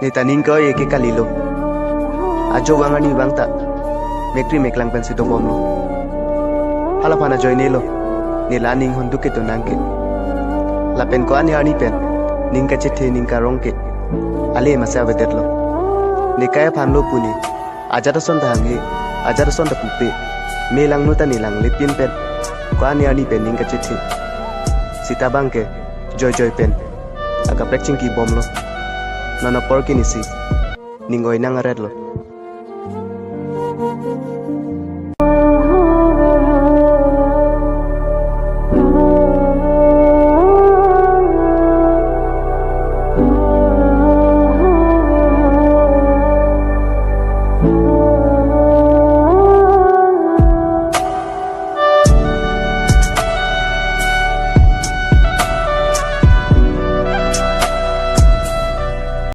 Neta ninko ye ke kalilo. Ajo wangani wangta. Mekri meklang pen sito bono. Hala pana joy nelo. Nila ning honduke to nangke. La pen ko ani pen. Ningka chethe ningka rongke. Ale masa wedetlo. Nikaya phanlo puni. Ajara sonda hange. Ajara sonda pupe. Melang nuta nilang lepin pen. Ko ani pen ningka chethe. Sita bangke. Joy pen. Aga preching ki bomlo. Nana porki nisi. Ningoy nang aredlo.